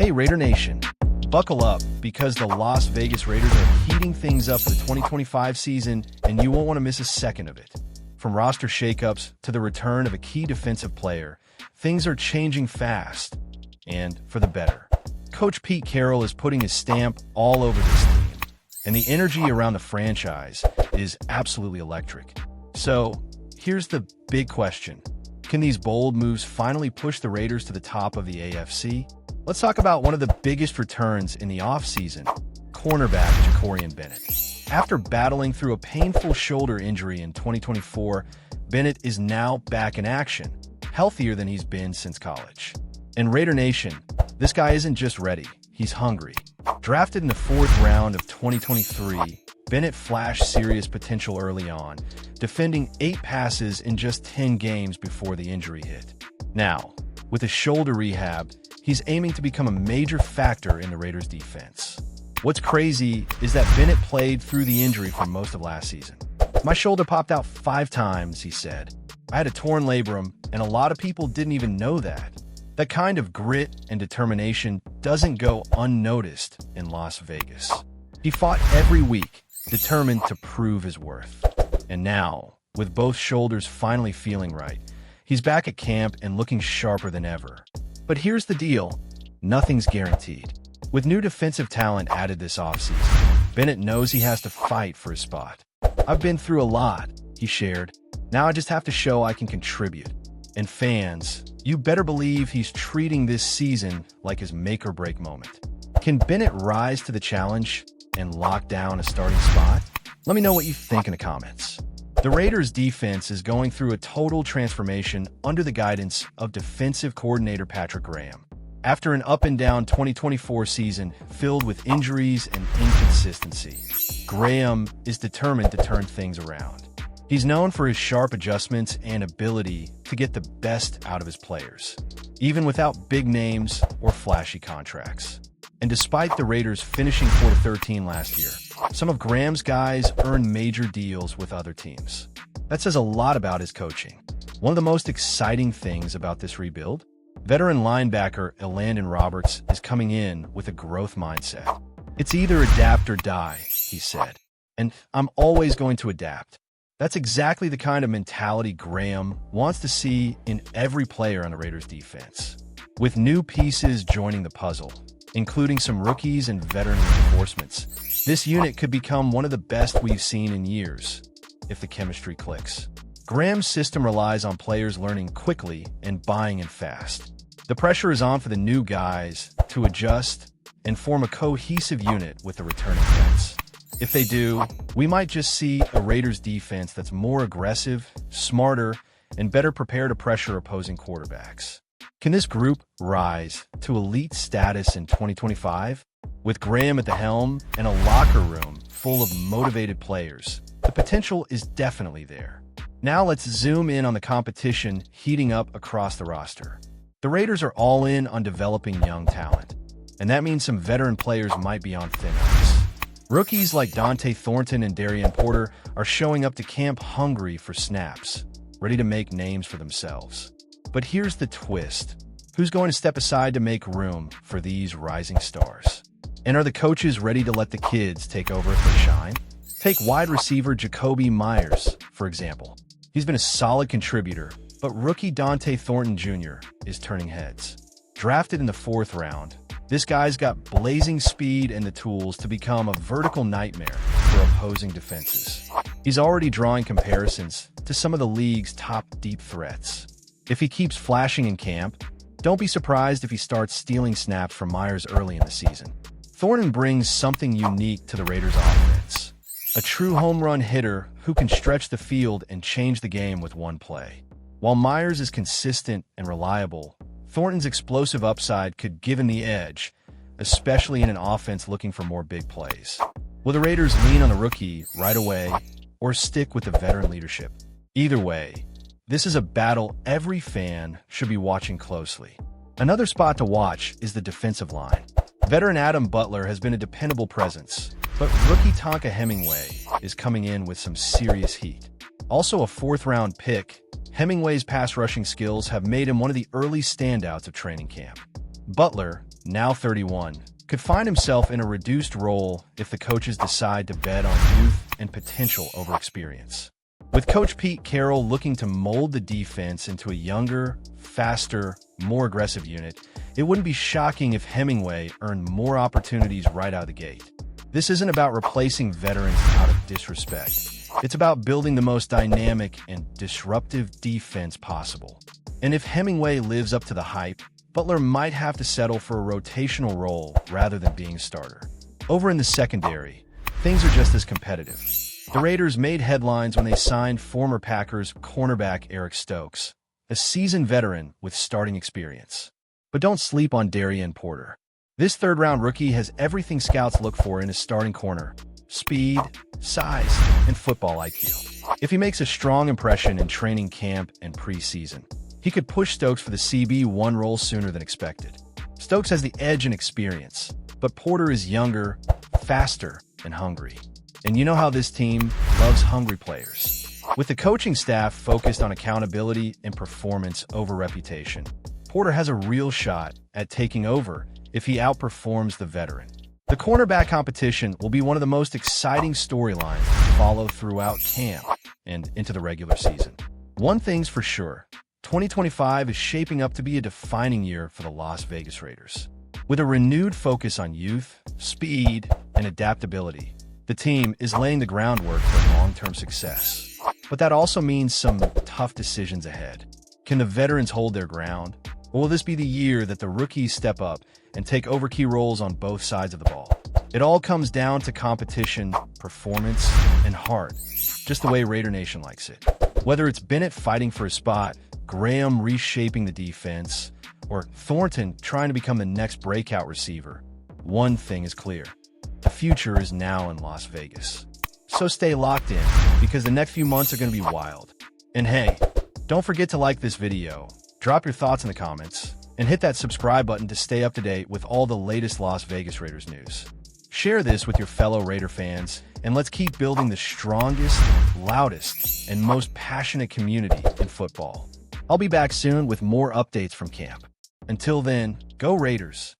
Hey Raider Nation, buckle up because the Las Vegas Raiders are heating things up for the 2025 season and you won't want to miss a second of it. From roster shakeups to the return of a key defensive player, things are changing fast and for the better. Coach Pete Carroll is putting his stamp all over this team, and the energy around the franchise is absolutely electric. So, here's the big question. Can these bold moves finally push the Raiders to the top of the AFC? Let's talk about one of the biggest returns in the offseason, cornerback Jakorian Bennett. After battling through a painful shoulder injury in 2024, Bennett is now back in action, healthier than he's been since college. And Raider Nation, this guy isn't just ready, he's hungry. Drafted in the 4th round of 2023, Bennett flashed serious potential early on, defending 8 passes in just 10 games before the injury hit. Now, with a shoulder rehab, he's aiming to become a major factor in the Raiders' defense. What's crazy is that Bennett played through the injury for most of last season. My shoulder popped out 5 times, he said. I had a torn labrum, and a lot of people didn't even know that. That kind of grit and determination doesn't go unnoticed in Las Vegas. He fought every week, determined to prove his worth. And now, with both shoulders finally feeling right, he's back at camp and looking sharper than ever. But here's the deal, nothing's guaranteed. With new defensive talent added this offseason, Bennett knows he has to fight for his spot. I've been through a lot, he shared. Now I just have to show I can contribute. And fans, you better believe he's treating this season like his make-or-break moment. Can Bennett rise to the challenge and lock down a starting spot? Let me know what you think in the comments. The Raiders' defense is going through a total transformation under the guidance of defensive coordinator Patrick Graham. After an up-and-down 2024 season filled with injuries and inconsistency, Graham is determined to turn things around. He's known for his sharp adjustments and ability to get the best out of his players, even without big names or flashy contracts. And despite the Raiders finishing 4-13 last year, some of Graham's guys earned major deals with other teams. That says a lot about his coaching. One of the most exciting things about this rebuild? Veteran linebacker Elandon Roberts is coming in with a growth mindset. It's either adapt or die, he said. And I'm always going to adapt. That's exactly the kind of mentality Graham wants to see in every player on the Raiders defense. With new pieces joining the puzzle, including some rookies and veteran reinforcements, this unit could become one of the best we've seen in years, if the chemistry clicks. Graham's system relies on players learning quickly and buying in fast. The pressure is on for the new guys to adjust and form a cohesive unit with the returning vets. If they do, we might just see a Raiders defense that's more aggressive, smarter, and better prepared to pressure opposing quarterbacks. Can this group rise to elite status in 2025? With Graham at the helm and a locker room full of motivated players, the potential is definitely there. Now let's zoom in on the competition heating up across the roster. The Raiders are all in on developing young talent, and that means some veteran players might be on thin ice. Rookies like Donte, Thornton, and Darien are showing up to camp hungry for snaps, ready to make names for themselves. But here's the twist. Who's going to step aside to make room for these rising stars? And are the coaches ready to let the kids take over if they shine? Take wide receiver Jakobi Meyers, for example. He's been a solid contributor, but rookie Donte Thornton Jr. is turning heads. Drafted in the 4th round, this guy's got blazing speed and the tools to become a vertical nightmare for opposing defenses. He's already drawing comparisons to some of the league's top deep threats. If he keeps flashing in camp, don't be surprised if he starts stealing snaps from Meyers early in the season. Thornton brings something unique to the Raiders' offense. A true home run hitter who can stretch the field and change the game with one play. While Meyers is consistent and reliable, Thornton's explosive upside could give him the edge, especially in an offense looking for more big plays. Will the Raiders lean on the rookie right away or stick with the veteran leadership? Either way, this is a battle every fan should be watching closely. Another spot to watch is the defensive line. Veteran Adam Butler has been a dependable presence, but rookie Tonka Hemingway is coming in with some serious heat. Also a 4th-round pick, Hemingway's pass rushing skills have made him one of the early standouts of training camp. Butler, now 31, could find himself in a reduced role if the coaches decide to bet on youth and potential over experience. With Coach Pete Carroll looking to mold the defense into a younger, faster, more aggressive unit, it wouldn't be shocking if Hemingway earned more opportunities right out of the gate. This isn't about replacing veterans out of disrespect. It's about building the most dynamic and disruptive defense possible. And if Hemingway lives up to the hype, Butler might have to settle for a rotational role rather than being a starter. Over in the secondary, things are just as competitive. The Raiders made headlines when they signed former Packers cornerback Eric Stokes, a seasoned veteran with starting experience. But don't sleep on Darien Porter. This third-round rookie has everything scouts look for in a starting corner: speed, size, and football IQ. If he makes a strong impression in training camp and preseason, he could push Stokes for the CB1 role sooner than expected. Stokes has the edge and experience, but Porter is younger, faster, and hungry. And you know how this team loves hungry players. With the coaching staff focused on accountability and performance over reputation, Porter has a real shot at taking over if he outperforms the veteran. The cornerback competition will be one of the most exciting storylines to follow throughout camp and into the regular season. One thing's for sure: 2025 is shaping up to be a defining year for the Las Vegas Raiders. With a renewed focus on youth, speed, and adaptability, the team is laying the groundwork for long-term success. But that also means some tough decisions ahead. Can the veterans hold their ground? Or will this be the year that the rookies step up and take over key roles on both sides of the ball? It all comes down to competition, performance, and heart, just the way Raider Nation likes it. Whether it's Bennett fighting for a spot, Graham reshaping the defense, or Thornton trying to become the next breakout receiver, one thing is clear: the future is now in Las Vegas. So stay locked in, because the next few months are going to be wild. And hey, don't forget to like this video, drop your thoughts in the comments, and hit that subscribe button to stay up to date with all the latest Las Vegas Raiders news. Share this with your fellow Raider fans, and let's keep building the strongest, loudest, and most passionate community in football. I'll be back soon with more updates from camp. Until then, go Raiders!